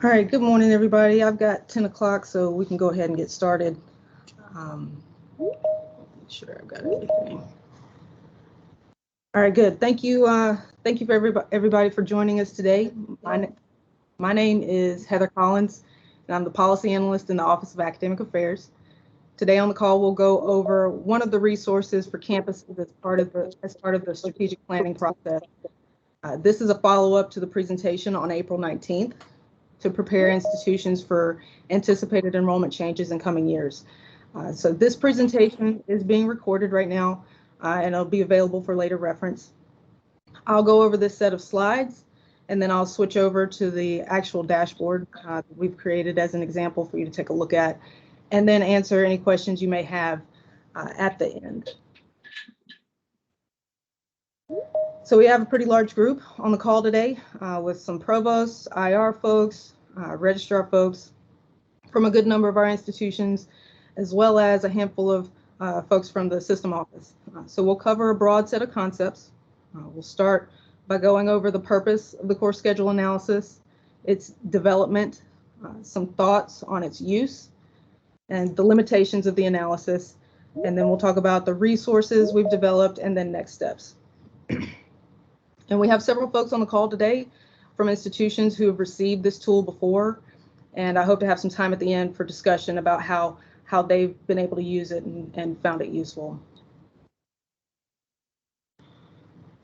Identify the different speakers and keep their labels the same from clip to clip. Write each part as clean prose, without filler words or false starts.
Speaker 1: All right, good morning, everybody. I've got 10 o'clock, so we can go ahead and get started. Make sure I've got everything. All right, good. Thank you for everybody for joining us today. My name is Heather Collins, and I'm the policy analyst in the Office of Academic Affairs. Today on the call, we'll go over one of the resources for campuses as part of the strategic planning process. This is a follow-up to the presentation on April 19th. To prepare institutions for anticipated enrollment changes in coming years. So this presentation is being recorded right now, and it'll be available for later reference. I'll go over this set of slides, and then I'll switch over to the actual dashboard that we've created as an example for you to take a look at, and then answer any questions you may have at the end. So we have a pretty large group on the call today with some provosts, IR folks, registrar folks from a good number of our institutions, as well as a handful of folks from the system office. So we'll cover a broad set of concepts. We'll start by going over the purpose of the course schedule analysis, its development, some thoughts on its use, and the limitations of the analysis. And then we'll talk about the resources we've developed and then next steps. And we have several folks on the call today from institutions who have received this tool before, and I hope to have some time at the end for discussion about how they've been able to use it and found it useful.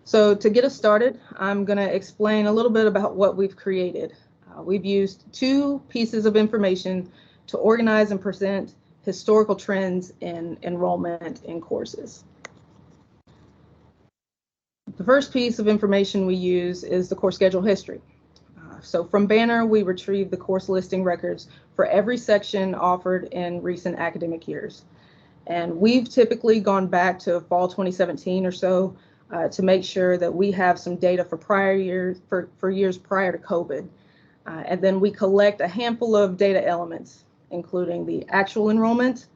Speaker 1: So to get us started, I'm going to explain a little bit about what we've created. We've used two pieces of information to organize and present historical trends in enrollment in courses. The first piece of information we use is the course schedule history. So from Banner, we retrieve the course listing records for every section offered in recent academic years. And we've typically gone back to fall 2017 or so to make sure that we have some data for prior years, for years prior to COVID. And then we collect a handful of data elements, including the actual enrollment,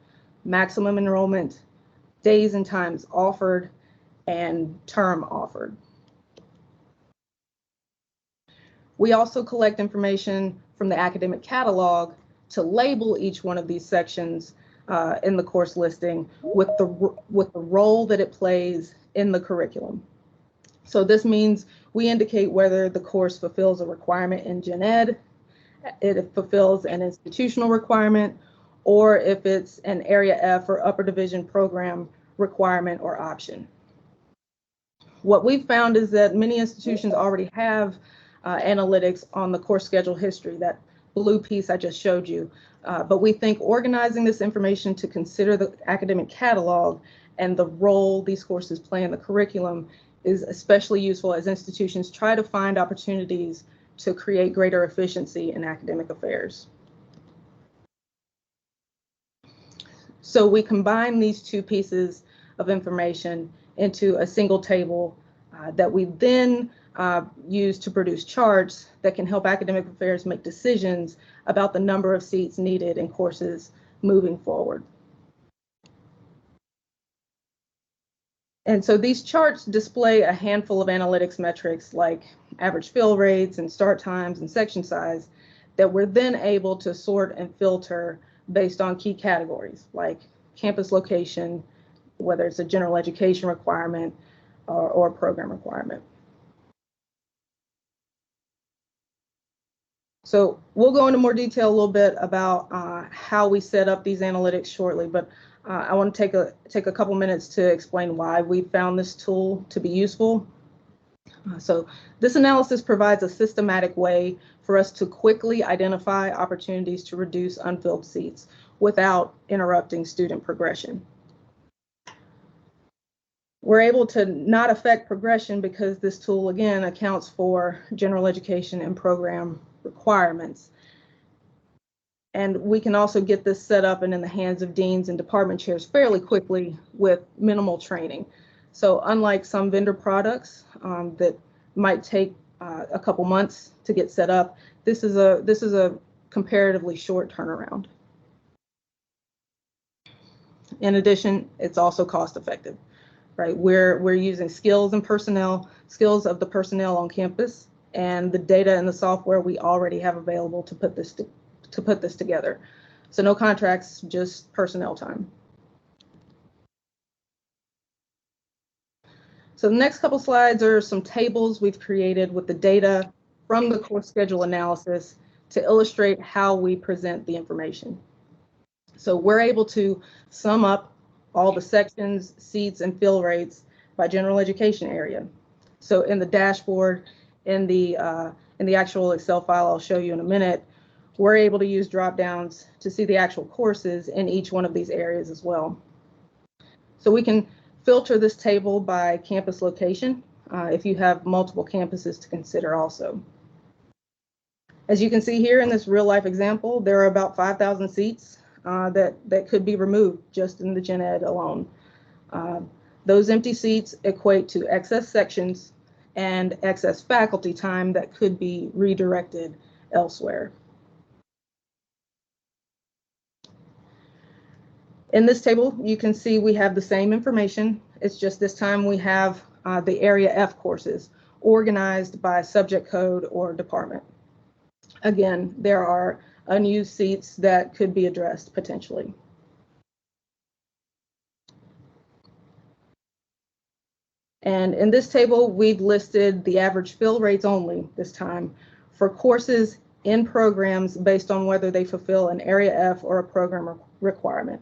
Speaker 1: maximum enrollment, days and times offered, and term offered. We also collect information from the academic catalog to label each one of these sections in the course listing with the role that it plays in the curriculum. So this means we indicate whether the course fulfills a requirement in Gen Ed, it fulfills an institutional requirement, or if it's an Area F or upper division program requirement or option. What we've found is that many institutions already have analytics on the course schedule history, that blue piece I just showed you. But we think organizing this information to consider the academic catalog and the role these courses play in the curriculum is especially useful as institutions try to find opportunities to create greater efficiency in academic affairs. So we combine these two pieces of information into a single table that we then use to produce charts that can help academic affairs make decisions about the number of seats needed in courses moving forward. And so these charts display a handful of analytics metrics like average fill rates and start times and section size that we're then able to sort and filter based on key categories like campus location, whether it's a general education requirement or program requirement. So we'll go into more detail a little bit about how we set up these analytics shortly, but I want to take a couple minutes to explain why we found this tool to be useful. So this analysis provides a systematic way for us to quickly identify opportunities to reduce unfilled seats without interrupting student progression. We're able to not affect progression because this tool, again, accounts for general education and program requirements. And we can also get this set up and in the hands of deans and department chairs fairly quickly with minimal training. So unlike some vendor products that might take a couple months to get set up, this is a comparatively short turnaround. In addition, it's also cost effective, right? We're using skills of the personnel on campus and the data and the software we already have available to put this together. So no contracts, just personnel time. So the next couple slides are some tables we've created with the data from the course schedule analysis to illustrate how we present the information. So we're able to sum up all the sections, seats, and fill rates by general education area. So in the dashboard, in the actual Excel file I'll show you in a minute, we're able to use drop downs to see the actual courses in each one of these areas as well. So we can filter this table by campus location if you have multiple campuses to consider also. As you can see here in this real life example, there are about 5,000 seats that could be removed just in the gen ed alone. Those empty seats equate to excess sections and excess faculty time that could be redirected elsewhere. In this table, you can see we have the same information. It's just this time we have the Area F courses organized by subject code or department. Again, there are unused seats that could be addressed potentially. And in this table, we've listed the average fill rates only this time for courses in programs based on whether they fulfill an Area F or a program requirement.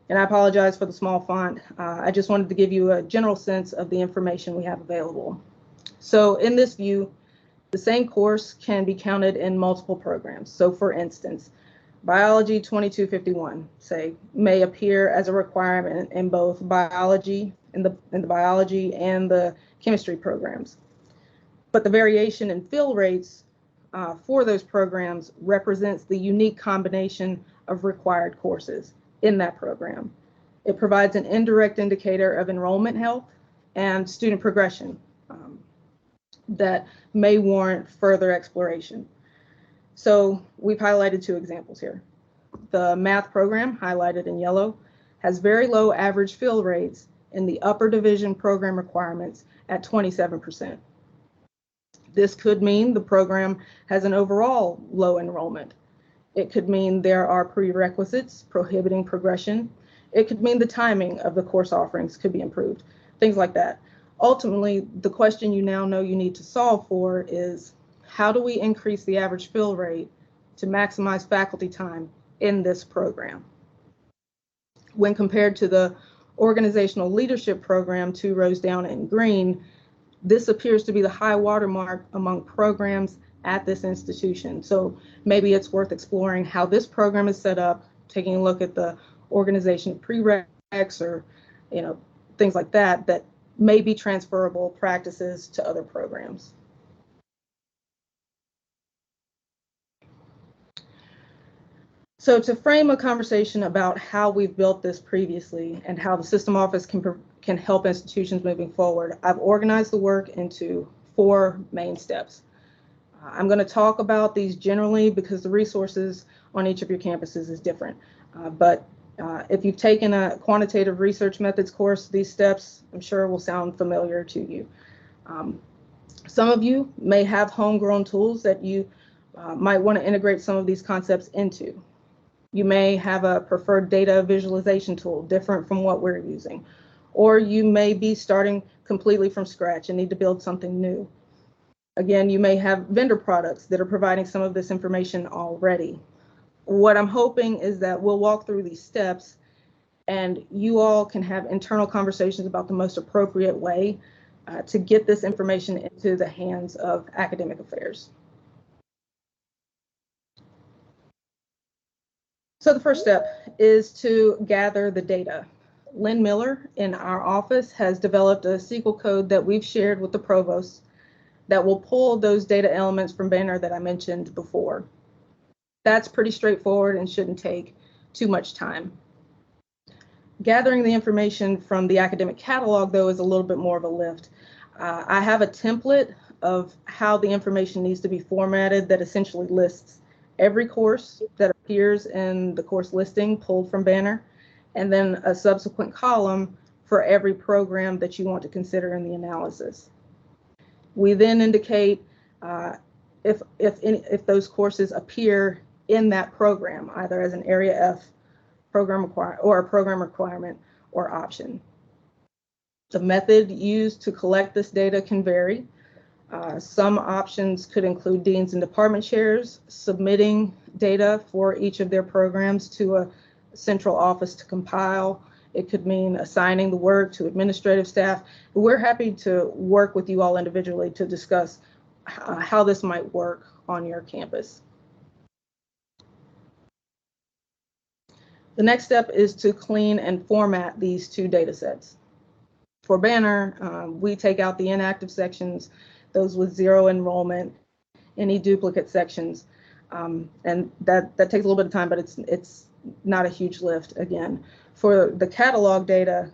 Speaker 1: And I apologize for the small font. I just wanted to give you a general sense of the information we have available. So in this view, the same course can be counted in multiple programs. So for instance, Biology 2251, say, may appear as a requirement in both biology, in the biology and the chemistry programs. But the variation in fill rates for those programs represents the unique combination of required courses in that program. It provides an indirect indicator of enrollment health and student progression that may warrant further exploration. So we've highlighted two examples here. The math program, highlighted in yellow, has very low average fill rates in the upper division program requirements at 27%. This could mean the program has an overall low enrollment. It could mean there are prerequisites prohibiting progression. It could mean the timing of the course offerings could be improved, things like that. Ultimately, the question you now know you need to solve for is, how do we increase the average fill rate to maximize faculty time in this program? When compared to the organizational leadership program, 2 rows down in green, this appears to be the high watermark among programs at this institution. So maybe it's worth exploring how this program is set up, taking a look at the organization prereqs or things like that that may be transferable practices to other programs. So to frame a conversation about how we've built this previously and how the system office can help institutions moving forward, I've organized the work into 4 main steps. I'm going to talk about these generally because the resources on each of your campuses is different. But if you've taken a quantitative research methods course, these steps I'm sure will sound familiar to you. Some of you may have homegrown tools that you might want to integrate some of these concepts into. You may have a preferred data visualization tool different from what we're using, or you may be starting completely from scratch and need to build something new. Again, you may have vendor products that are providing some of this information already. What I'm hoping is that we'll walk through these steps and you all can have internal conversations about the most appropriate way to get this information into the hands of academic affairs. So the first step is to gather the data. Lynn Miller in our office has developed a SQL code that we've shared with the provost that will pull those data elements from Banner that I mentioned before. That's pretty straightforward and shouldn't take too much time. Gathering the information from the academic catalog, though, is a little bit more of a lift. I have a template of how the information needs to be formatted that essentially lists every course that appears in the course listing pulled from Banner, and then a subsequent column for every program that you want to consider in the analysis. We then indicate if those courses appear in that program, either as an Area F program or a program requirement or option. The method used to collect this data can vary. Some options could include deans and department chairs submitting data for each of their programs to a central office to compile. It could mean assigning the work to administrative staff. We're happy to work with you all individually to discuss how this might work on your campus. The next step is to clean and format these two data sets. For Banner, we take out the inactive sections, those with zero enrollment, any duplicate sections, and that takes a little bit of time, but it's not a huge lift again. For the catalog data,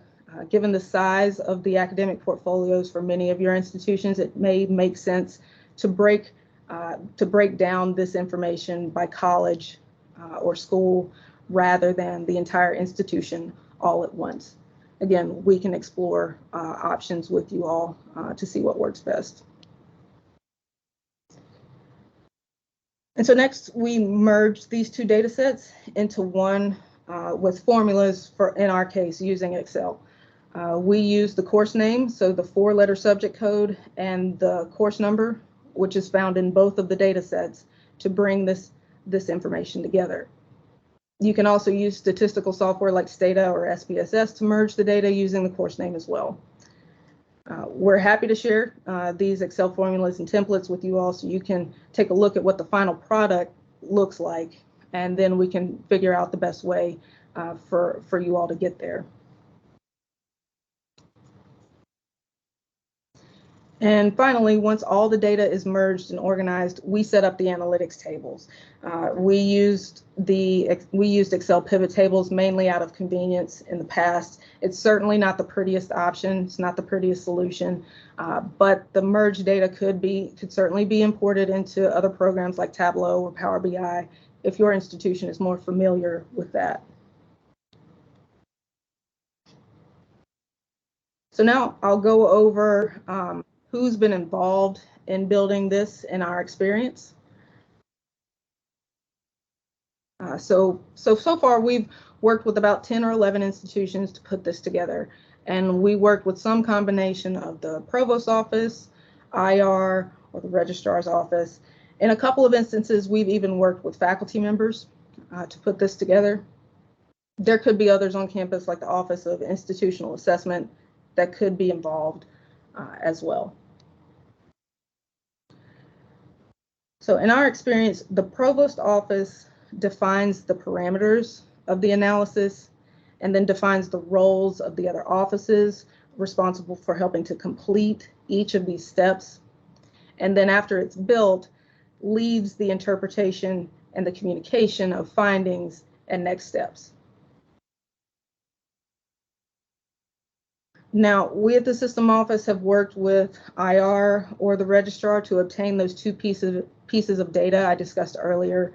Speaker 1: given the size of the academic portfolios for many of your institutions, it may make sense to break down this information by college or school rather than the entire institution all at once. Again, we can explore options with you all to see what works best. And so next, we merge these two data sets into one with formulas for, in our case, using Excel. We use the course name, so the 4-letter subject code and the course number, which is found in both of the data sets, to bring this information together. You can also use statistical software like Stata or SPSS to merge the data using the course name as well. We're happy to share these Excel formulas and templates with you all so you can take a look at what the final product looks like, and then we can figure out the best way for you all to get there. And finally, once all the data is merged and organized, we set up the analytics tables. We used Excel pivot tables mainly out of convenience in the past. It's certainly not the prettiest option. It's not the prettiest solution, but the merged data could certainly be imported into other programs like Tableau or Power BI if your institution is more familiar with that. So now I'll go over who's been involved in building this in our experience. So far we've worked with about 10 or 11 institutions to put this together. And we worked with some combination of the Provost's office, IR, or the registrar's office. In a couple of instances, we've even worked with faculty members to put this together. There could be others on campus like the Office of Institutional Assessment that could be involved as well. So in our experience, the Provost office defines the parameters of the analysis and then defines the roles of the other offices responsible for helping to complete each of these steps. And then after it's built, leads the interpretation and the communication of findings and next steps. Now, we at the system office have worked with IR or the registrar to obtain those two pieces of data I discussed earlier.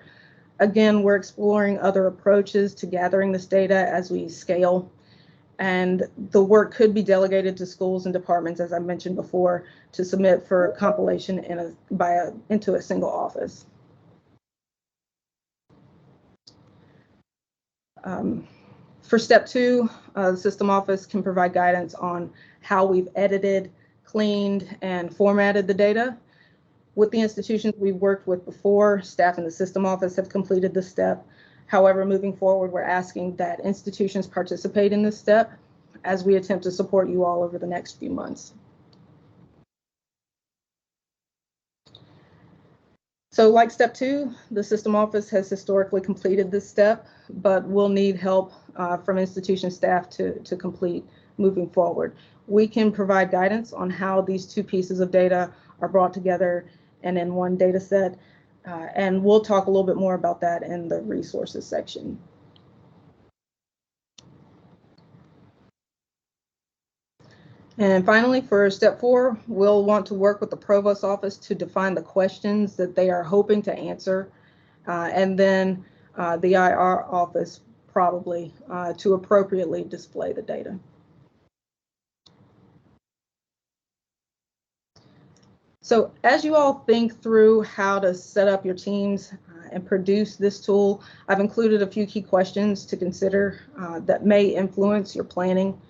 Speaker 1: Again, we're exploring other approaches to gathering this data as we scale, and the work could be delegated to schools and departments, as I mentioned before, to submit for compilation into a single office. For step 2, the system office can provide guidance on how we've edited, cleaned, and formatted the data. With the institutions we've worked with before, staff in the system office have completed this step. However, moving forward, we're asking that institutions participate in this step as we attempt to support you all over the next few months. So like step 2, the system office has historically completed this step, but we'll need help from institution staff to complete moving forward. We can provide guidance on how these two pieces of data are brought together and in one data set, and we'll talk a little bit more about that in the resources section. And finally, for step 4, we'll want to work with the Provost's office to define the questions that they are hoping to answer, and then the IR office probably to appropriately display the data. So as you all think through how to set up your teams and produce this tool, I've included a few key questions to consider that may influence your planning.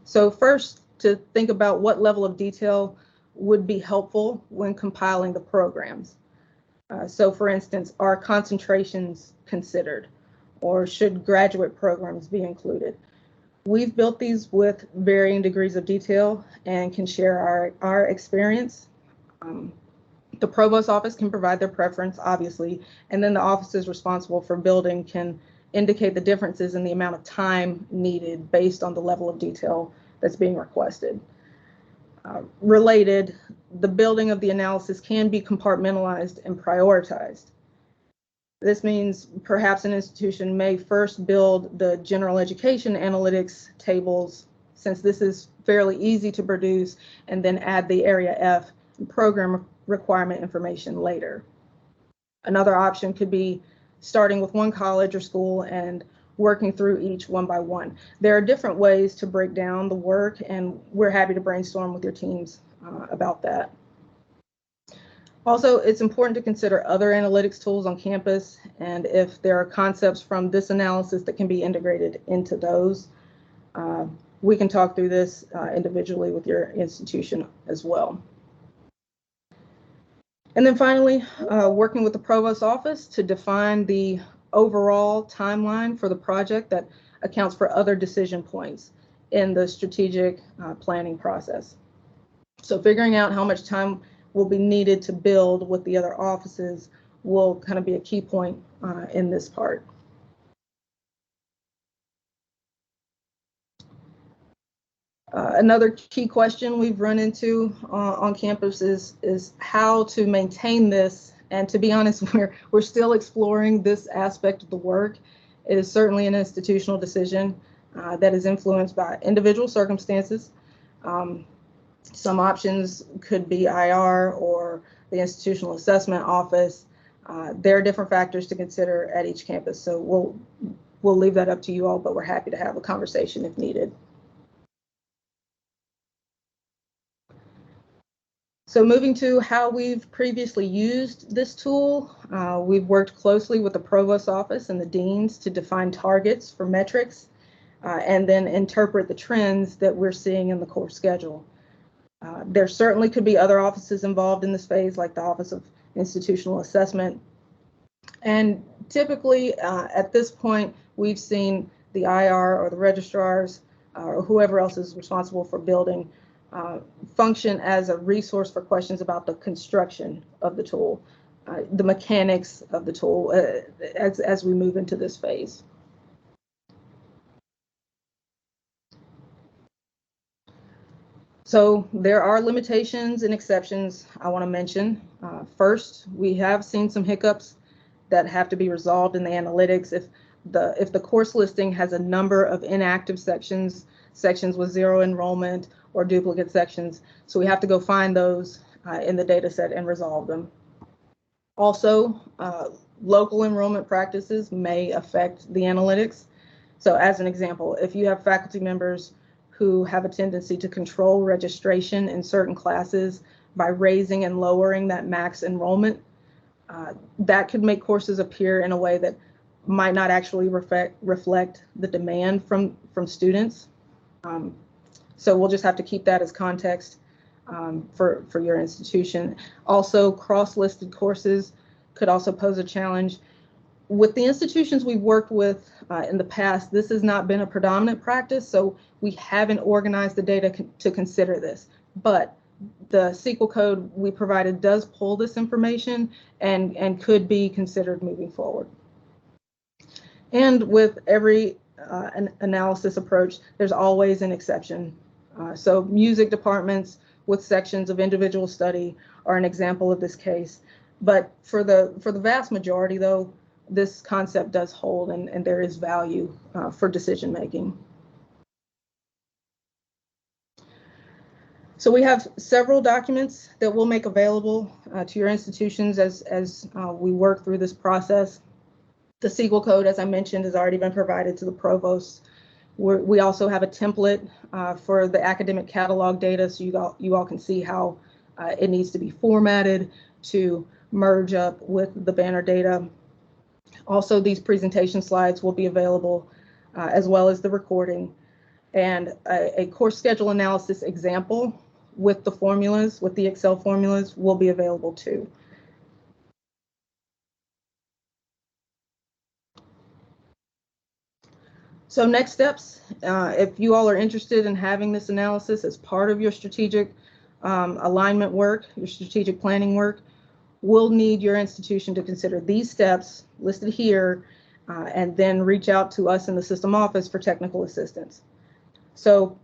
Speaker 1: So first, to think about what level of detail would be helpful when compiling the programs. So for instance, are concentrations considered, or should graduate programs be included? We've built these with varying degrees of detail and can share our experience. The provost office can provide their preference, obviously, and then the offices responsible for building can indicate the differences in the amount of time needed based on the level of detail that's being requested. Related, the building of the analysis can be compartmentalized and prioritized. This means perhaps an institution may first build the general education analytics tables, since this is fairly easy to produce, and then add the Area F program requirement information later. Another option could be starting with one college or school and working through each one by one. There are different ways to break down the work, and we're happy to brainstorm with your teams about that. Also, it's important to consider other analytics tools on campus, and if there are concepts from this analysis that can be integrated into those, we can talk through this individually with your institution as well. And then finally, working with the provost office to define the overall timeline for the project that accounts for other decision points in the strategic planning process. So figuring out how much time will be needed to build with the other offices will kind of be a key point in this part. Another key question we've run into on campus is how to maintain this. And to be honest, we're still exploring this aspect of the work. It is certainly an institutional decision that is influenced by individual circumstances. Some options could be IR or the institutional assessment office. There are different factors to consider at each campus, so we'll leave that up to you all, but we're happy to have a conversation if needed. So moving to how we've previously used this tool, we've worked closely with the provost office and the deans to define targets for metrics and then interpret the trends that we're seeing in the course schedule. There certainly could be other offices involved in this phase, like the Office of Institutional Assessment. And typically at this point, we've seen the IR or the registrars or whoever else is responsible for building function as a resource for questions about the construction of the tool, the mechanics of the tool as we move into this phase. So there are limitations and exceptions I want to mention. First, we have seen some hiccups that have to be resolved in the analytics. If the course listing has a number of inactive sections with zero enrollment or duplicate sections, so we have to go find those in the data set and resolve them. Also, local enrollment practices may affect the analytics. So as an example, if you have faculty members who have a tendency to control registration in certain classes by raising and lowering that max enrollment, that could make courses appear in a way that might not actually reflect the demand from students. So we'll just have to keep that as context for your institution. Also, cross-listed courses could also pose a challenge. With the institutions we've worked with in the past, this has not been a predominant practice, so we haven't organized the data to consider this. But the SQL code we provided does pull this information and could be considered moving forward. And with every analysis approach, there's always an exception. So music departments with sections of individual study are an example of this case. But for the vast majority, though, this concept does hold and there is value for decision making. So we have several documents that we'll make available to your institutions as we work through this process. The SQL code, as I mentioned, has already been provided to the provost. We also have a template for the academic catalog data, so you all can see how It needs to be formatted to merge up with the banner data. Also, these presentation slides will be available as well as the recording, and a course schedule analysis example with the formulas, with the Excel formulas, will be available too. So next steps, if you all are interested in having this analysis as part of your strategic alignment work, your strategic planning work, we'll need your institution to consider these steps listed here and then reach out to us in the system office for technical assistance. So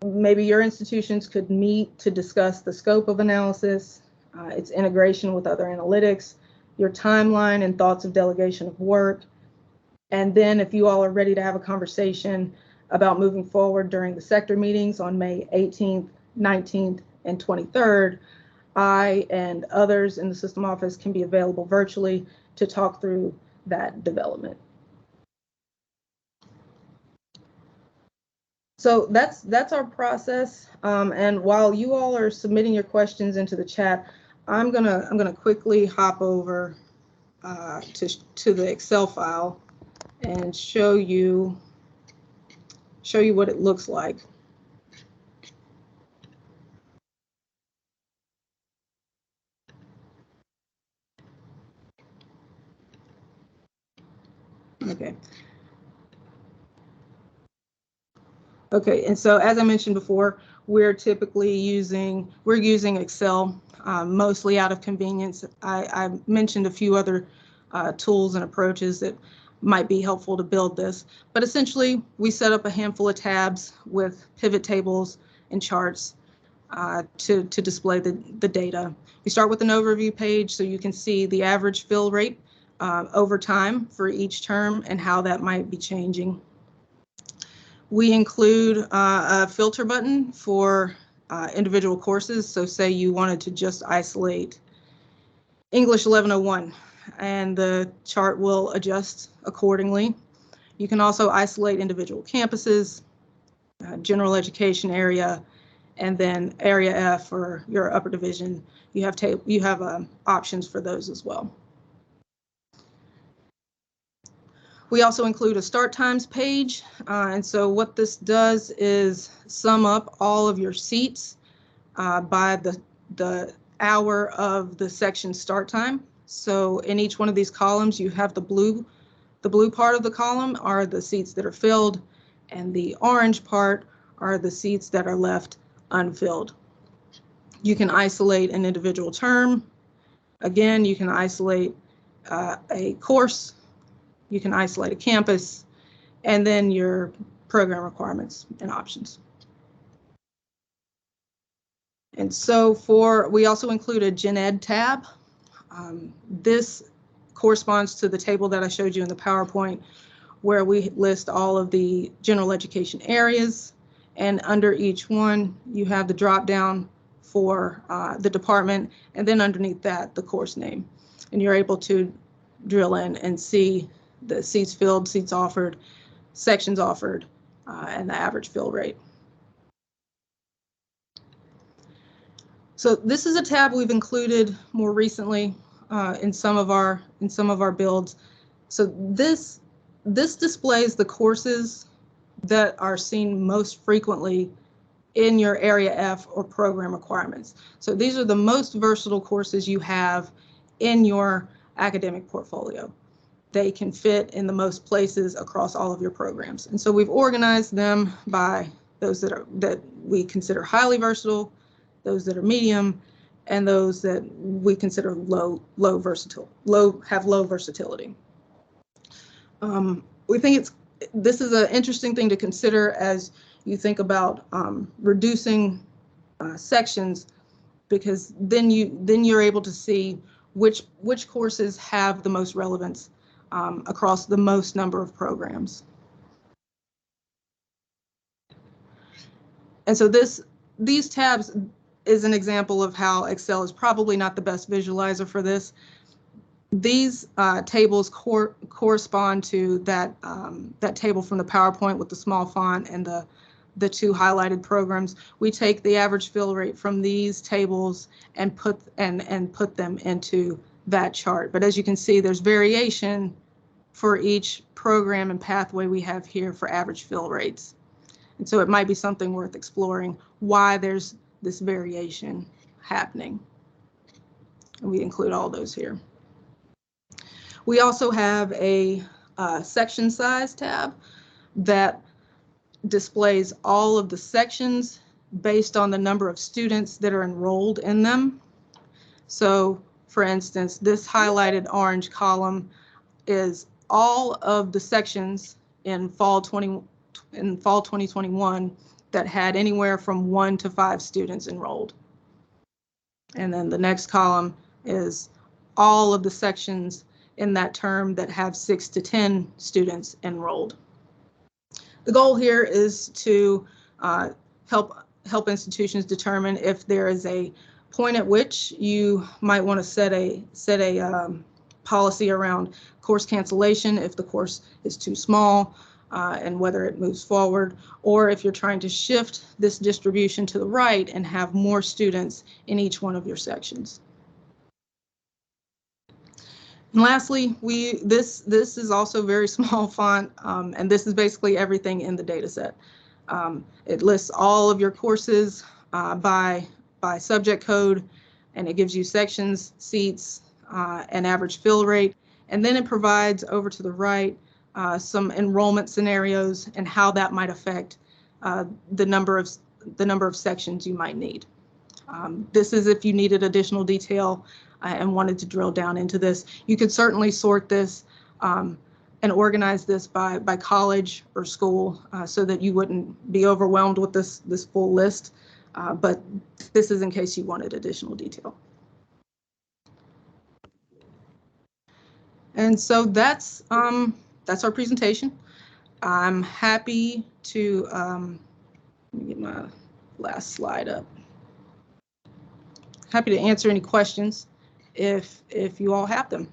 Speaker 1: maybe your institutions could meet to discuss the scope of analysis, its integration with other analytics, your timeline and thoughts of delegation of work. And then if you all are ready to have a conversation about moving forward during the sector meetings on May 18th, 19th, and 23rd, I and others in the system office can be available virtually to talk through that development. So that's our process. And while you all are submitting your questions into the chat, I'm gonna quickly hop over to the Excel file and show you what it looks like. Okay. Okay, and so as I mentioned before, we're using Excel mostly out of convenience. I mentioned a few other tools and approaches that might be helpful to build this, but essentially we set up a handful of tabs with pivot tables and charts to display the data. We start with an overview page so you can see the average fill rate over time for each term and how that might be changing. We include a filter button for individual courses. So say you wanted to just isolate English 1101, and the chart will adjust accordingly. You can also isolate individual campuses, general education area, and then area F for your upper division. You have options for those as well. We also include a start times page, and so what this does is sum up all of your seats by the hour of the section start time. So in each one of these columns, you have the blue part of the column are the seats that are filled, and the orange part are the seats that are left unfilled. You can isolate an individual term. Again, you can isolate a course. You can isolate a campus, and then your program requirements and options. And so we also include a Gen Ed tab. This corresponds to the table that I showed you in the PowerPoint, where we list all of the general education areas, and under each one you have the drop down for the department, and then underneath that the course name, and you're able to drill in and see the seats filled, seats offered, sections offered, and the average fill rate. So this is a tab we've included more recently in some of our builds. So this displays the courses that are seen most frequently in your area F or program requirements. So these are the most versatile courses you have in your academic portfolio. They can fit in the most places across all of your programs. And so we've organized them by those that we consider highly versatile, those that are medium, and those that we consider low versatility. We think this is an interesting thing to consider as you think about reducing sections, because then you're able to see which courses have the most relevance across the most number of programs. And so these tabs is an example of how Excel is probably not the best visualizer for this. These tables correspond to that table from the PowerPoint with the small font and the two highlighted programs, we take the average fill rate from these tables and put them into that chart. But as you can see, there's variation for each program and pathway we have here for average fill rates. And so it might be something worth exploring why there's this variation happening. And we include all those here. We also have a section size tab that displays all of the sections based on the number of students that are enrolled in them. So for instance, this highlighted orange column is all of the sections in fall 2021 that had anywhere from 1 to 5 students enrolled. And then the next column is all of the sections in that term that have 6 to 10 students enrolled. The goal here is to help institutions determine if there is a point at which you might want to set a policy around course cancellation if the course is too small, and whether it moves forward, or if you're trying to shift this distribution to the right and have more students in each one of your sections. And lastly, this is also very small font, and this is basically everything in the data set. It lists all of your courses by subject code, and it gives you sections, seats, and average fill rate. And then it provides over to the right some enrollment scenarios and how that might affect the number of sections you might need. This is if you needed additional detail and wanted to drill down into this. You could certainly sort this and organize this by college or school so that you wouldn't be overwhelmed with this full list. But this is in case you wanted additional detail. And so that's our presentation. I'm happy to let me get my last slide up. Happy to answer any questions if you all have them.